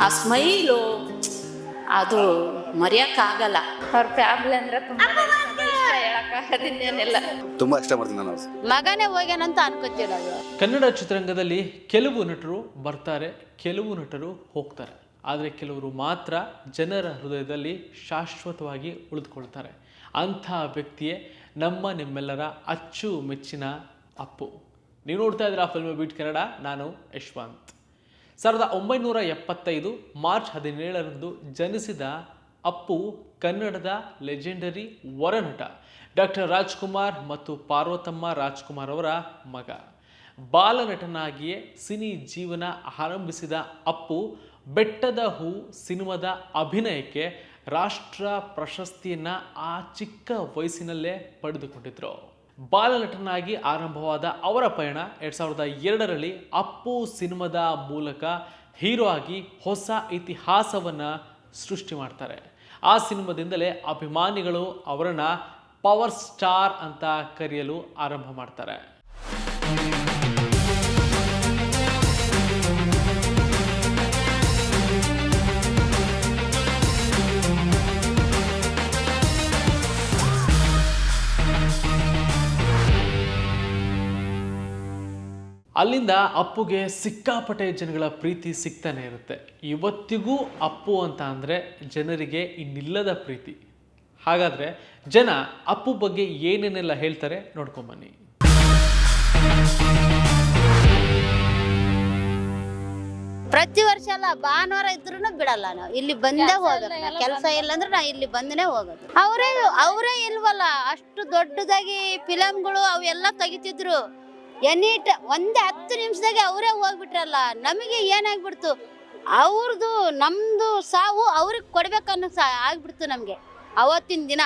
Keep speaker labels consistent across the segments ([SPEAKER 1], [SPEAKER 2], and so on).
[SPEAKER 1] ಆ ಸ್ಮೈಲು ಅದು ಮರೆಯೋಕ್ಕಾಗಲ್ಲ.
[SPEAKER 2] ಅವ್ರ ಫ್ಯಾಮಿಲಿ ಅಂದ್ರೆ ತುಂಬಾ ಇಷ್ಟ, ಹೇಳಕ್ಕಾಗದಿನ್ನೇನಿಲ್ಲ.
[SPEAKER 3] ತುಂಬಾ ಇಷ್ಟ ಮಾಡ್ತೀನಿ ನಾನು.
[SPEAKER 1] ಮಗನೇ ಹೋಗ್ಯಾನಂತ ಅನ್ಕೋತೀವಿ ನಾವು.
[SPEAKER 4] ಕನ್ನಡ ಚಿತ್ರರಂಗದಲ್ಲಿ ಕೆಲವು ನಟರು ಬರ್ತಾರೆ, ಕೆಲವು ನಟರು ಹೋಗ್ತಾರೆ. ಆದರೆ ಕೆಲವರು ಮಾತ್ರ ಜನರ ಹೃದಯದಲ್ಲಿ ಶಾಶ್ವತವಾಗಿ ಉಳಿದುಕೊಳ್ತಾರೆ. ಅಂಥ ವ್ಯಕ್ತಿಯೇ ನಿಮ್ಮೆಲ್ಲರ ಅಚ್ಚುಮೆಚ್ಚಿನ ಅಪ್ಪು. ನೀವು ನೋಡ್ತಾ ಇದ್ದೀರಾ ಫಿಲ್ಮ್ ಬೀಟ್ ಕನ್ನಡ. ನಾನು ಯಶವಂತ್. 1975 ಮಾರ್ಚ್ 17ರಂದು ಜನಿಸಿದ ಅಪ್ಪು ಕನ್ನಡದ ಲೆಜೆಂಡರಿ ವರನಟ ಡಾಕ್ಟರ್ ರಾಜ್ಕುಮಾರ್ ಮತ್ತು ಪಾರ್ವತಮ್ಮ ರಾಜ್ಕುಮಾರ್ ಅವರ ಮಗ. ಬಾಲನಟನಾಗಿಯೇ ಸಿನಿ ಜೀವನ ಆರಂಭಿಸಿದ ಅಪ್ಪು ಬೆಟ್ಟದ ಹೂ ಸಿನಿಮಾದ ಅಭಿನಯಕ್ಕೆ ರಾಷ್ಟ್ರ ಪ್ರಶಸ್ತಿಯನ್ನು ಆ ಚಿಕ್ಕ ವಯಸ್ಸಿನಲ್ಲೇ ಪಡೆದುಕೊಂಡಿದ್ರು. ಬಾಲನಟನಾಗಿ ಆರಂಭವಾದ ಅವರ ಪಯಣ 2002ರಲ್ಲಿ ಅಪ್ಪು ಸಿನಿಮಾದ ಮೂಲಕ ಹೀರೋ ಆಗಿ ಹೊಸ ಇತಿಹಾಸವನ್ನು ಸೃಷ್ಟಿ ಮಾಡ್ತಾರೆ. ಆ ಸಿನಿಮಾದಿಂದಲೇ ಅಭಿಮಾನಿಗಳು ಅವರನ್ನು ಪವರ್ ಸ್ಟಾರ್ ಅಂತ ಕರೆಯಲು ಆರಂಭ ಮಾಡ್ತಾರೆ. ಅಲ್ಲಿಂದ ಅಪ್ಪುಗೆ ಸಿಕ್ಕಾಪಟ್ಟೆ ಜನಗಳ ಪ್ರೀತಿ ಸಿಗ್ತಾನೆ ಇರುತ್ತೆ. ಇವತ್ತಿಗೂ ಅಪ್ಪು ಅಂತ ಅಂದರೆ ಜನರಿಗೆ ಇನ್ನಿಲ್ಲದ ಪ್ರೀತಿ. ಹಾಗಾದರೆ ಜನ ಅಪ್ಪು ಬಗ್ಗೆ ಏನೇನೆಲ್ಲ ಹೇಳ್ತಾರೆ ನೋಡ್ಕೊಂಬನ್ನಿ.
[SPEAKER 1] ಪ್ರತಿ ವರ್ಷ ಅಲ್ಲ, ಭಾನುವಾರ ಇದ್ರೂ ಬಿಡಲ್ಲ. ನಾವು ಇಲ್ಲಿ ಬಂದೇ ಹೋಗೋದು. ಕೆಲಸ ಇಲ್ಲ ಅಂದ್ರೆ ನಾವು ಇಲ್ಲಿ ಬಂದನೇ ಹೋಗೋದು. ಅವರೇ ಇಲ್ವಲ್ಲ, ಅಷ್ಟು ದೊಡ್ಡದಾಗಿ ಫಿಲಮ್ಗಳು ಅವೆಲ್ಲ ತೆಗಿತಿದ್ರು. ಒಂದೇ 10 ನಿಮಿಷದಾಗೆ ಅವರೇ ಹೋಗ್ಬಿಟ್ರಲ್ಲ. ನಮಗೆ ಏನಾಗ್ಬಿಡ್ತು, ಅವ್ರದ್ದು ನಮ್ದು ಸಾವು ಅವ್ರಿಗೆ ಕೊಡ್ಬೇಕನ್ನೋ ಆಗ್ಬಿಡ್ತು ನಮ್ಗೆ. ಅವತ್ತಿನ ದಿನ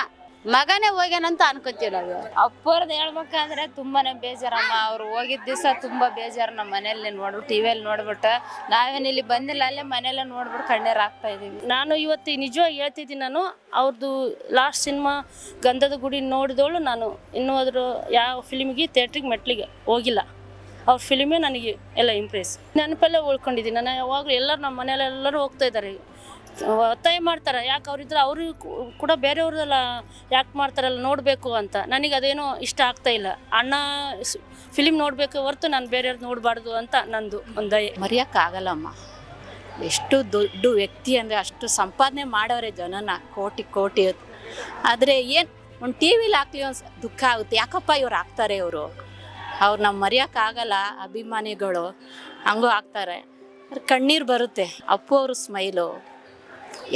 [SPEAKER 1] ಮಗನೇ ಹೋಗ್ಯಾನಂತ ಅನ್ಕೋತೀವಿ ನಾವು.
[SPEAKER 2] ಅಪ್ಪವ್ರದ್ದು ಹೇಳ್ಬೇಕಂದ್ರೆ ತುಂಬಾನೇ ಬೇಜಾರಮ್ಮ. ಅವ್ರು ಹೋಗಿದ್ದ ದಿವಸ ತುಂಬಾ ಬೇಜಾರು. ನಮ್ಮ ಮನೇಲಿ ನೋಡ್ಬಿಟ್ಟು ಟಿವಿಯಲ್ಲಿ ನೋಡ್ಬಿಟ್ಟು ನಾವೇನು ಇಲ್ಲಿ ಬಂದಿಲ್ಲ, ಅಲ್ಲೇ ಮನೆಯಲ್ಲೇ ನೋಡ್ಬಿಟ್ಟು ಕಣ್ಣೀರು ಹಾಕ್ತಾ ಇದೀವಿ.
[SPEAKER 5] ನಾನು ಇವತ್ತು ನಿಜವಾಗಿ ಹೇಳ್ತಿದ್ದೀನಿ. ನಾನು ಅವ್ರದ್ದು ಲಾಸ್ಟ್ ಸಿನಿಮಾ ಗಂಧದ ಗುಡಿ ನೋಡಿದವಳು ನಾನು. ಇನ್ನೂ ಅದ್ರ ಯಾವ ಫಿಲ್ಮಿಗೆ ಥಿಯೇಟ್ರಿಗೆ ಮೆಟ್ಲಿಗೆ ಹೋಗಿಲ್ಲ. ಅವ್ರ ಫಿಲ್ಮೇ ನನಗೆ ಎಲ್ಲ ಇಂಪ್ರೆಸ್ ನೆನಪಲ್ಲೇ ಉಳ್ಕೊಂಡಿದ್ದೀನಿ. ನಾನು ಯಾವಾಗಲೂ ಎಲ್ಲರೂ ನಮ್ಮ ಮನೆಯಲ್ಲೆಲ್ಲರೂ ಹೋಗ್ತಾ ಇದ್ದಾರೆ, ಒತ್ತಾಯ ಮಾಡ್ತಾರೆ. ಯಾಕೆ ಅವರಿದ್ರೆ ಅವ್ರಿಗೆ ಕೂಡ ಬೇರೆಯವ್ರದೆಲ್ಲ ಯಾಕೆ ಮಾಡ್ತಾರಲ್ಲ ನೋಡಬೇಕು ಅಂತ. ನನಗೆ ಅದೇನೋ ಇಷ್ಟ ಆಗ್ತಾ ಇಲ್ಲ. ಅಣ್ಣ ಫಿಲಿಮ್ ನೋಡಬೇಕು ಹೊರತು ನಾನು ಬೇರೆಯವ್ರದ್ದು ನೋಡಬಾರ್ದು ಅಂತ ನಂದು ಒಂದು
[SPEAKER 1] ಮರೆಯೋಕ್ಕಾಗಲ್ಲಮ್ಮ. ಎಷ್ಟು ದೊಡ್ಡ ವ್ಯಕ್ತಿ ಅಂದರೆ ಅಷ್ಟು ಸಂಪಾದನೆ ಮಾಡೋರೆ ಜನನ, ಕೋಟಿ. ಆದರೆ ಏನು ಒಂದು ಟಿ ವಿಲಿ ಹಾಕ್ಲಿ ಒಂದು ದುಃಖ ಆಗುತ್ತೆ. ಯಾಕಪ್ಪ ಇವ್ರು ಹಾಕ್ತಾರೆ, ಅವ್ರು ನಾವು ಮರೆಯೋಕ್ಕಾಗಲ್ಲ. ಅಭಿಮಾನಿಗಳು ಹಂಗೂ ಹಾಕ್ತಾರೆ, ಕಣ್ಣೀರು ಬರುತ್ತೆ. ಅಪ್ಪು ಅವ್ರ ಸ್ಮೈಲು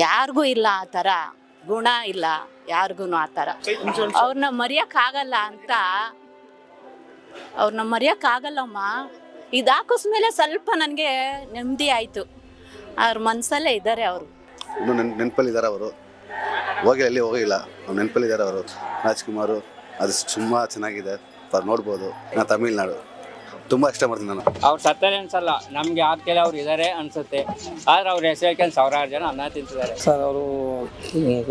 [SPEAKER 1] ಯಾರಿಗೂ ಇಲ್ಲ, ಆ ಥರ ಗುಣ ಇಲ್ಲ ಯಾರಿಗೂ ಆ ಥರ. ಅವ್ರನ್ನ ಮರೆಯೋಕ್ಕಾಗಲ್ಲ ಅಂತ, ಅವ್ರನ್ನ ಮರೆಯೋಕ್ಕಾಗಲ್ಲಮ್ಮ. ಇದು ಹಾಕಿಸ್ಮೇಲೆ ಸ್ವಲ್ಪ ನನಗೆ ನೆಮ್ಮದಿ ಆಯಿತು. ಅವ್ರ ಮನಸ್ಸಲ್ಲೇ ಇದ್ದಾರೆ ಅವರು.
[SPEAKER 3] ಇನ್ನೂ ನೆನಪಲ್ಲಿದ್ದಾರೆ ಅವರು. ಹೋಗಿಲ್ಲ, ನೆನಪಲ್ಲಿದ್ದಾರೆ ಅವರು. ರಾಜ್ಕುಮಾರು ಅದು ತುಂಬ ಚೆನ್ನಾಗಿದೆ, ನೋಡ್ಬೋದು. ನಾನು ತಮಿಳ್ನಾಡು ತುಂಬ ಇಷ್ಟ ಮಾಡ್ತೀನಿ ನಾನು.
[SPEAKER 6] ಅವ್ರು ಸತ್ತಾರೆ ಅನ್ಸಲ್ಲ ನಮ್ಗೆ. ಯಾರ ಕೆಲ ಅವ್ರು ಇದ್ದಾರೆ ಅನ್ಸುತ್ತೆ, ಆದ್ರೆ ಅವ್ರ ಹೆಸರು ಕೇಳಿ 1000 ಜನ ಅನ್ನ ತಿಂತಿದ್ದಾರೆ
[SPEAKER 7] ಸರ್. ಅವರು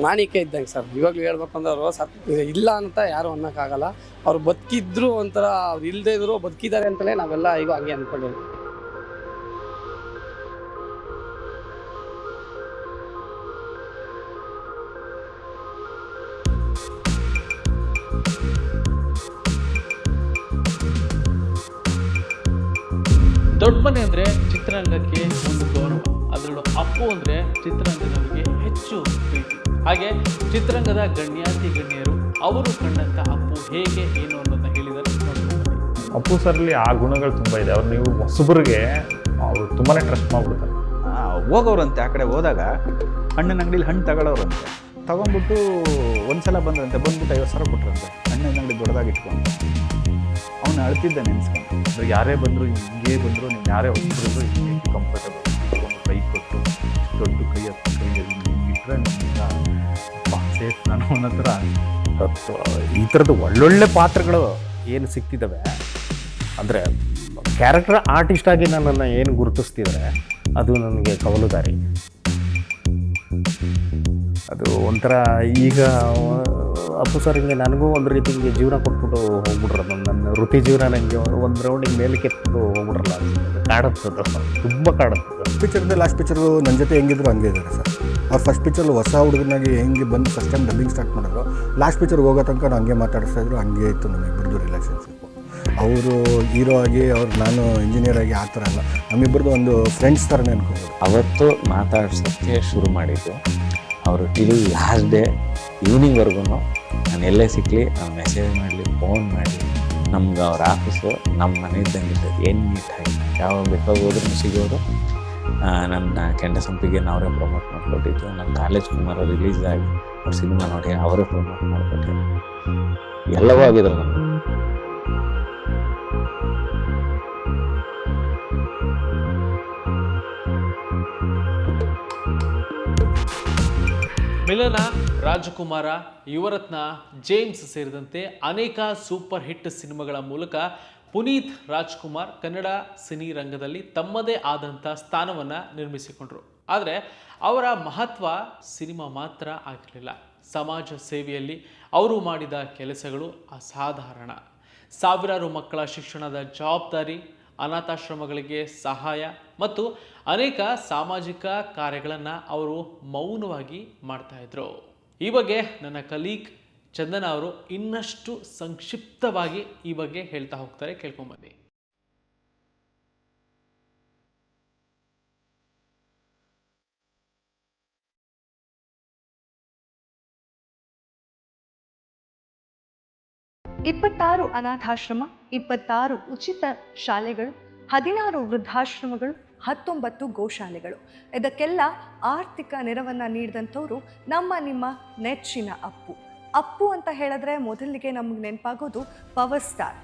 [SPEAKER 7] ಮಾಣಿಕ್ಯ ಇದ್ದಂಗೆ ಸರ್. ಇವಾಗಲೂ ಹೇಳ್ಬೇಕಂದ್ರೆ ಅವರು ಇಲ್ಲ ಅಂತ ಯಾರು ಅನ್ನೋಕ್ಕಾಗಲ್ಲ. ಅವ್ರು ಬದುಕಿದ್ರು ಒಂಥರ, ಅವ್ರು ಇಲ್ಲದೆ ಇದ್ರು ಬದುಕಿದ್ದಾರೆ ಅಂತಲೇ ನಾವೆಲ್ಲ ಈಗ ಹಂಗೆ ಅಂದ್ಕೊಂಡಿದ್ವಿ.
[SPEAKER 4] ದೊಡ್ಡ ಮನೆ ಅಂದರೆ ಚಿತ್ರರಂಗಕ್ಕೆ ಒಂದು ಗೌರವ. ಅದರಲ್ಲೂ ಅಪ್ಪು ಅಂದರೆ ಚಿತ್ರರಂಗದವರಿಗೆ ಹೆಚ್ಚು ಪ್ರೀತಿ. ಹಾಗೆ ಚಿತ್ರರಂಗದ ಗಣ್ಯರು ಅವರು ಕಂಡಂಥ ಅಪ್ಪು ಹೇಗೆ ಏನು ಅನ್ನೋದನ್ನ ಹೇಳಿದರೆ ನೋಡ್ಕೊಂಡು.
[SPEAKER 8] ಅಪ್ಪು ಸರಲ್ಲಿ ಆ ಗುಣಗಳು ತುಂಬ ಇದೆ. ಅವ್ರು ನೀವು ಹೊಸಬರಿಗೆ ಅವರು ತುಂಬಾ ಟ್ರಸ್ಟ್ ಮಾಡ್ಬಿಡ್ತಾರೆ.
[SPEAKER 9] ಹೋಗೋರಂತೆ ಆ ಕಡೆ ಹೋದಾಗ ಹಣ್ಣಿನ ಅಂಗಡಿಲಿ ಹಣ್ಣು ತಗೊಳ್ಳೋರಂತೆ. ತಗೊಂಡ್ಬಿಟ್ಟು ಒಂದ್ಸಲ ಬಂದ್ರಂತೆ, ಬಂದ್ಬಿಟ್ಟು 50,000 ಕೊಟ್ರಂತೆ. ಹಣ್ಣಿನ ಅಂಗಡಿ ದೊಡ್ಡದಾಗಿ ಇಟ್ಕೊಂಡು ಅವನು ಅಳ್ತಿದ್ದೆ ನೆನೆಸ್ಕೊಂಡು. ಯಾರೇ ಬಂದರೂ ಹಿಂಗೆ ಬಂದರೂ, ನೀವು ಯಾರೇ ಹೊಸಬರಿದ್ರು ಹಿಂಗೆ ಕಂಫರ್ಟಬಲ್ ಕೈ ಕೊಟ್ಟು ದೊಡ್ಡ ಕೈ ಇಟ್ಟರೆ ಸೇಫ್ ನಾನು ಅನ್ನೋ ಥರ.
[SPEAKER 10] ಈ ಥರದ್ದು ಒಳ್ಳೊಳ್ಳೆ ಪಾತ್ರಗಳು ಏನು ಸಿಗ್ತಿದ್ದಾವೆ ಅಂದರೆ ಕ್ಯಾರೆಕ್ಟರ್ ಆರ್ಟಿಸ್ಟ್ ಆಗಿ ನನ್ನನ್ನು ಏನು ಗುರುತಿಸ್ತಿದ್ದಾರೆ ಅದು ನನಗೆ ಕವಲುದಾರಿ. ಅದು ಒಂಥರ ಈಗ ಅಪ್ಪು ಸರ್ ಹಿಂಗೆ ನನಗೂ ಒಂದು ರೀತಿ ಹಿಂಗೆ ಜೀವನ ಕೊಟ್ಬಿಟ್ಟು ಹೋಗ್ಬಿಟ್ರದು, ನನ್ನ ವೃತ್ತಿ ಜೀವನ ನನಗೆ ಒಂದು ರೌಂಡಿಗೆ ಮೇಲೆ ಕೆತ್ತು ಹೋಗ್ಬಿಟ್ರಲ್ಲ, ಕಾಡುತ್ತದು, ತುಂಬ ಕಾಡುತ್ತದೆ.
[SPEAKER 11] ಪಿಕ್ಚರ್ದು ಲಾಸ್ಟ್ ಪಿಕ್ಚರು ನನ್ನ ಜೊತೆ ಹೆಂಗಿದ್ರು ಹಂಗೆ ಇದ್ದಾರೆ ಸರ್. ಅವ್ರು ಫಸ್ಟ್ ಪಿಕ್ಚರ್ ಹೊಸ ಹುಡುಗನಾಗಿ ಹೆಂಗೆ ಬಂದು ಫಸ್ಟ್ ಟೈಮ್ ಡಬ್ಬಿಂಗ್ ಸ್ಟಾರ್ಟ್ ಮಾಡಿದ್ರು, ಲಾಸ್ಟ್ ಪಿಕ್ಚರ್ಗೆ ಹೋಗೋ ತನಕ ಹಂಗೆ ಮಾತಾಡಿಸ್ತಾ ಇದ್ರು, ಹಂಗೆ ಇತ್ತು ನಮ್ಮಿಬ್ಬರದು ರಿಲೇಷನ್ಶಿಪ್ಪು. ಅವರು ಹೀರೋ ಆಗಿ ನಾನು ಇಂಜಿನಿಯರ್ ಆಗಿ ಆ ಥರ ಅಲ್ಲ, ನಮ್ಮಿಬ್ಬರದು ಒಂದು ಫ್ರೆಂಡ್ಸ್ ಥರನೇ ಅನ್ಕೋಬೋದು.
[SPEAKER 12] ಅವತ್ತು ಮಾತಾಡ್ಸೋಕ್ಕೆ ಶುರು ಮಾಡಿದ್ದು ಅವರು ಟಿಲ್ ಲಾಸ್ಟ್ ಡೇ ಈವ್ನಿಂಗ್ವರೆಗೂ ನಾನು ಎಲ್ಲೇ ಸಿಕ್ಕಲಿ ನಾನು ಮೆಸೇಜ್ ಮಾಡಲಿ, ಫೋನ್ ಮಾಡಿ, ನಮ್ಗೆ ಅವ್ರ ಆಫೀಸು ನಮ್ಮ ಮನೆ ಇದ್ದಂಗೆ ಏನು ನೀಟಾಗಿ ಯಾವಾಗ ಬೇಕಾಗಿ ಹೋದ್ರೂ ಸಿಗೋರು. ನನ್ನ ಕೆಂಡ ಸಂಪಿಗೆ ಅವರೇ ಪ್ರಮೋಟ್ ಮಾಡಿಕೊಟ್ಟಿದ್ದು, ನನ್ನ ಕಾಲೇಜ್ ಕುಮಾರ ರಿಲೀಸ್ ಆಗಿ ಅವ್ರ ಸಿನಿಮಾ ನೋಡಿ ಅವರೇ ಪ್ರಮೋಟ್ ಮಾಡಿಕೊಟ್ಟಿದ್ದು, ಎಲ್ಲವೂ ಆಗಿದ್ರು ನಮ್ಗೆ.
[SPEAKER 4] ಮಿಲನ, ರಾಜಕುಮಾರ, ಯುವರತ್ನ, ಜೇಮ್ಸ್ ಸೇರಿದಂತೆ ಅನೇಕ ಸೂಪರ್ ಹಿಟ್ ಸಿನಿಮಾಗಳ ಮೂಲಕ ಪುನೀತ್ ರಾಜ್ಕುಮಾರ್ ಕನ್ನಡ ಸಿನಿ ರಂಗದಲ್ಲಿ ತಮ್ಮದೇ ಆದಂಥ ಸ್ಥಾನವನ್ನು ನಿರ್ಮಿಸಿಕೊಂಡ್ರು. ಆದರೆ ಅವರ ಮಹತ್ವ ಸಿನಿಮಾ ಮಾತ್ರ ಆಗಿರಲಿಲ್ಲ. ಸಮಾಜ ಸೇವೆಯಲ್ಲಿ ಅವರು ಮಾಡಿದ ಕೆಲಸಗಳು ಅಸಾಧಾರಣ. ಸಾವಿರಾರು ಮಕ್ಕಳ ಶಿಕ್ಷಣದ ಜವಾಬ್ದಾರಿ, ಅನಾಥಾಶ್ರಮಗಳಿಗೆ ಸಹಾಯ ಮತ್ತು ಅನೇಕ ಸಾಮಾಜಿಕ ಕಾರ್ಯಗಳನ್ನು ಅವರು ಮೌನವಾಗಿ ಮಾಡ್ತಾ ಇದ್ರು. ಈ ಬಗ್ಗೆ ನನ್ನ ಕಲೀಗ್ ಚಂದನ ಅವರು ಇನ್ನಷ್ಟು ಸಂಕ್ಷಿಪ್ತವಾಗಿ ಈ ಬಗ್ಗೆ ಹೇಳ್ತಾ ಹೋಗ್ತಾರೆ, ಕೇಳ್ಕೊಂಬನ್ನಿ.
[SPEAKER 13] ಇಪ್ಪತ್ತಾರು ಅನಾಥಾಶ್ರಮ, 26 ಉಚಿತ ಶಾಲೆಗಳು, 16 ವೃದ್ಧಾಶ್ರಮಗಳು, 19 ಗೋಶಾಲೆಗಳು. ಇದಕ್ಕೆಲ್ಲ ಆರ್ಥಿಕ ನೆರವನ್ನು ನೀಡಿದಂಥವ್ರು ನಿಮ್ಮ ನೆಚ್ಚಿನ ಅಪ್ಪು. ಅಪ್ಪು ಅಂತ ಹೇಳಿದ್ರೆ ಮೊದಲಿಗೆ ನಮಗೆ ನೆನಪಾಗೋದು ಪವರ್ ಸ್ಟಾರ್.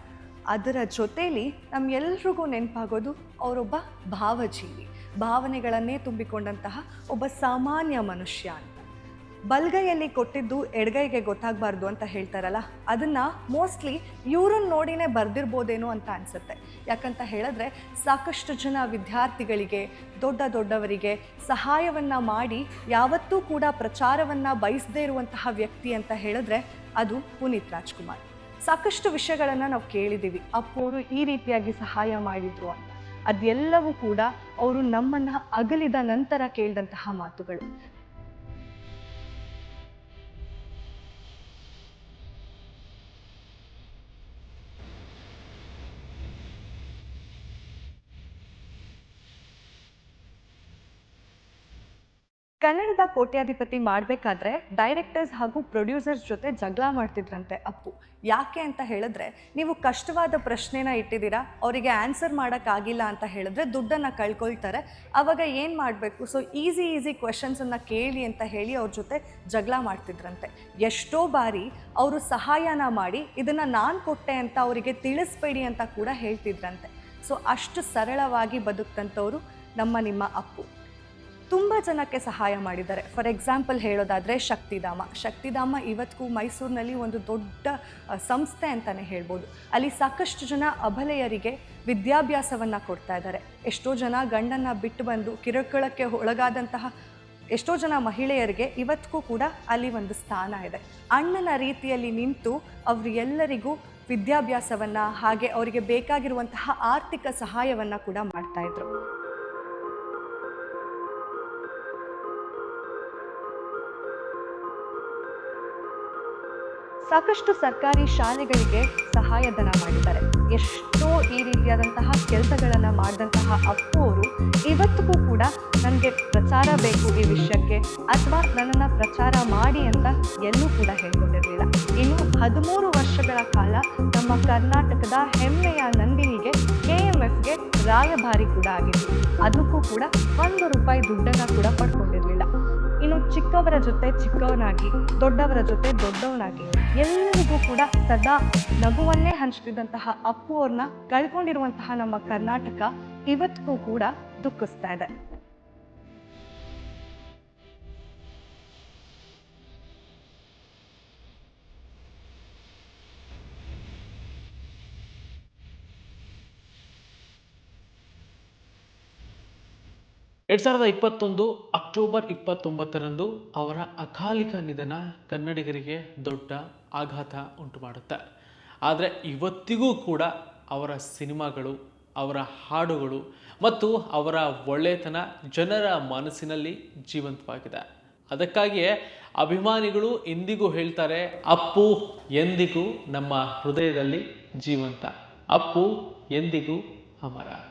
[SPEAKER 13] ಅದರ ಜೊತೆಯಲ್ಲಿ ನಮ್ಮೆಲ್ರಿಗೂ ನೆನಪಾಗೋದು ಅವರೊಬ್ಬ ಭಾವಜೀವಿ, ಭಾವನೆಗಳನ್ನೇ ತುಂಬಿಕೊಂಡಂತಹ ಒಬ್ಬ ಸಾಮಾನ್ಯ ಮನುಷ್ಯ ಅಂತ. ಬಲ್ಗೈಯಲ್ಲಿ ಕೊಟ್ಟಿದ್ದು ಎಡಗೈಗೆ ಗೊತ್ತಾಗಬಾರ್ದು ಅಂತ ಹೇಳ್ತಾರಲ್ಲ, ಅದನ್ನು ಮೋಸ್ಟ್ಲಿ ಇವ್ರನ್ನ ನೋಡಿನೇ ಬರೆದಿರ್ಬೋದೇನೋ ಅಂತ ಅನಿಸುತ್ತೆ. ಯಾಕಂತ ಹೇಳಿದ್ರೆ ಸಾಕಷ್ಟು ಜನ ವಿದ್ಯಾರ್ಥಿಗಳಿಗೆ, ದೊಡ್ಡವರಿಗೆ ಸಹಾಯವನ್ನು ಮಾಡಿ ಯಾವತ್ತೂ ಕೂಡ ಪ್ರಚಾರವನ್ನು ಬಯಸದೇ ಇರುವಂತಹ ವ್ಯಕ್ತಿ ಅಂತ ಹೇಳಿದ್ರೆ ಅದು ಪುನೀತ್ ರಾಜ್ಕುಮಾರ್. ಸಾಕಷ್ಟು ವಿಷಯಗಳನ್ನು ನಾವು ಕೇಳಿದ್ದೀವಿ, ಅಪ್ಪು ಅವರು ಈ ರೀತಿಯಾಗಿ ಸಹಾಯ ಮಾಡಿದರು ಅಂತ. ಅದೆಲ್ಲವೂ ಕೂಡ ಅವರು ನಮ್ಮನ್ನು ಅಗಲಿದ ನಂತರ ಕೇಳಿದಂತಹ ಮಾತುಗಳು. ಕನ್ನಡದ ಕೋಟ್ಯಾಧಿಪತಿ ಮಾಡಬೇಕಾದ್ರೆ ಡೈರೆಕ್ಟರ್ಸ್ ಹಾಗೂ ಪ್ರೊಡ್ಯೂಸರ್ಸ್ ಜೊತೆ ಜಗಳ ಮಾಡ್ತಿದ್ರಂತೆ ಅಪ್ಪು. ಯಾಕೆ ಅಂತ ಹೇಳಿದ್ರೆ, ನೀವು ಕಷ್ಟವಾದ ಪ್ರಶ್ನೆನ ಇಟ್ಟಿದ್ದೀರಾ, ಅವರಿಗೆ ಆನ್ಸರ್ ಮಾಡೋಕ್ಕಾಗಿಲ್ಲ ಅಂತ ಹೇಳಿದ್ರೆ ದುಡ್ಡನ್ನು ಕಳ್ಕೊಳ್ತಾರೆ, ಆವಾಗ ಏನು ಮಾಡಬೇಕು, ಸೊ ಈಸಿ ಕ್ವೆಶನ್ಸನ್ನು ಕೇಳಿ ಅಂತ ಹೇಳಿ ಅವ್ರ ಜೊತೆ ಜಗಳ ಮಾಡ್ತಿದ್ರಂತೆ. ಎಷ್ಟೋ ಬಾರಿ ಅವರು ಸಹಾಯನ ಮಾಡಿ ಇದನ್ನು ನಾನು ಕೊಟ್ಟೆ ಅಂತ ಅವರಿಗೆ ತಿಳಿಸ್ಬೇಡಿ ಅಂತ ಕೂಡ ಹೇಳ್ತಿದ್ರಂತೆ. ಸೊ ಅಷ್ಟು ಸರಳವಾಗಿ ಬದುಕ್ತಂಥವ್ರು ನಿಮ್ಮ ಅಪ್ಪು. ತುಂಬ ಜನಕ್ಕೆ ಸಹಾಯ ಮಾಡಿದ್ದಾರೆ. ಫಾರ್ ಎಕ್ಸಾಂಪಲ್ ಹೇಳೋದಾದರೆ ಶಕ್ತಿಧಾಮ ಇವತ್ತಿಗೂ ಮೈಸೂರಿನಲ್ಲಿ ಒಂದು ದೊಡ್ಡ ಸಂಸ್ಥೆ ಅಂತಲೇ ಹೇಳ್ಬೋದು. ಅಲ್ಲಿ ಸಾಕಷ್ಟು ಜನ ಅಬಲೆಯರಿಗೆ ವಿದ್ಯಾಭ್ಯಾಸವನ್ನು ಕೊಡ್ತಾ ಇದ್ದಾರೆ. ಎಷ್ಟೋ ಜನ ಗಂಡನ್ನು ಬಿಟ್ಟು ಬಂದು ಕಿರುಕುಳಕ್ಕೆ ಒಳಗಾದಂತಹ ಎಷ್ಟೋ ಜನ ಮಹಿಳೆಯರಿಗೆ ಇವತ್ತಿಗೂ ಕೂಡ ಅಲ್ಲಿ ಒಂದು ಸ್ಥಾನ ಇದೆ. ಅಣ್ಣನ ರೀತಿಯಲ್ಲಿ ನಿಂತು ಅವರೆಲ್ಲರಿಗೂ ವಿದ್ಯಾಭ್ಯಾಸವನ್ನು, ಹಾಗೆ ಅವರಿಗೆ ಬೇಕಾಗಿರುವಂತಹ ಆರ್ಥಿಕ ಸಹಾಯವನ್ನು ಕೂಡ ಮಾಡ್ತಾಯಿದ್ರು. ಸಾಕಷ್ಟು ಸರ್ಕಾರಿ ಶಾಲೆಗಳಿಗೆ ಸಹಾಯಧನ ಮಾಡಿದ್ದಾರೆ. ಎಷ್ಟೋ ಈ ರೀತಿಯಾದಂತಹ ಕೆಲಸಗಳನ್ನು ಮಾಡಿದಂತಹ ಅಪ್ಪು ಅವರು ಇವತ್ತಿಗೂ ಕೂಡ ನನಗೆ ಪ್ರಚಾರ ಬೇಕು ಈ ವಿಷಯಕ್ಕೆ, ಅಥವಾ ನನ್ನನ್ನು ಪ್ರಚಾರ ಮಾಡಿ ಅಂತ ಎಲ್ಲೂ ಕೂಡ ಹೇಳ್ಕೊಂಡಿರಲಿಲ್ಲ. ಇನ್ನು 13 ವರ್ಷಗಳ ಕಾಲ ನಮ್ಮ ಕರ್ನಾಟಕದ ಹೆಮ್ಮೆಯ ನಂದಿನಿಗೆ KMFಗೆ ರಾಯಭಾರಿ ಕೂಡ ಆಗಿತ್ತು. ಅದಕ್ಕೂ ಕೂಡ ₹1 ದುಡ್ಡನ್ನು ಕೂಡ ಪಡ್ಕೊಂಡಿರಲಿಲ್ಲ. ಇನ್ನು ಚಿಕ್ಕವರ ಜೊತೆ ಚಿಕ್ಕವನಾಗಿ, ದೊಡ್ಡವರ ಜೊತೆ ದೊಡ್ಡವನಾಗಿ ಎಲ್ಲರಿಗೂ ಕೂಡ ಸದಾ ನಗುವನ್ನೇ ಹಂಚ್ತಿದ್ದಂತಹ ಅಪ್ಪು ಅವ್ರನ್ನ ಕಳ್ಕೊಂಡಿರುವಂತಹ ನಮ್ಮ ಕರ್ನಾಟಕ ಇವತ್ತಿಗೂ ಕೂಡ ದುಃಖಿಸ್ತಾ ಇದೆ.
[SPEAKER 4] 2021 ಅಕ್ಟೋಬರ್ 29ರಂದು ಅವರ ಅಕಾಲಿಕ ನಿಧನ ಕನ್ನಡಿಗರಿಗೆ ದೊಡ್ಡ ಆಘಾತ ಉಂಟು ಮಾಡುತ್ತೆ. ಆದರೆ ಇವತ್ತಿಗೂ ಕೂಡ ಅವರ ಸಿನಿಮಾಗಳು, ಅವರ ಹಾಡುಗಳು ಮತ್ತು ಅವರ ಒಳ್ಳೆತನ ಜನರ ಮನಸ್ಸಿನಲ್ಲಿ ಜೀವಂತವಾಗಿದೆ. ಅದಕ್ಕಾಗಿಯೇ ಅಭಿಮಾನಿಗಳು ಇಂದಿಗೂ ಹೇಳ್ತಾರೆ, ಅಪ್ಪು ಎಂದಿಗೂ ನಮ್ಮ ಹೃದಯದಲ್ಲಿ ಜೀವಂತ, ಅಪ್ಪು ಎಂದಿಗೂ ಅಮರ.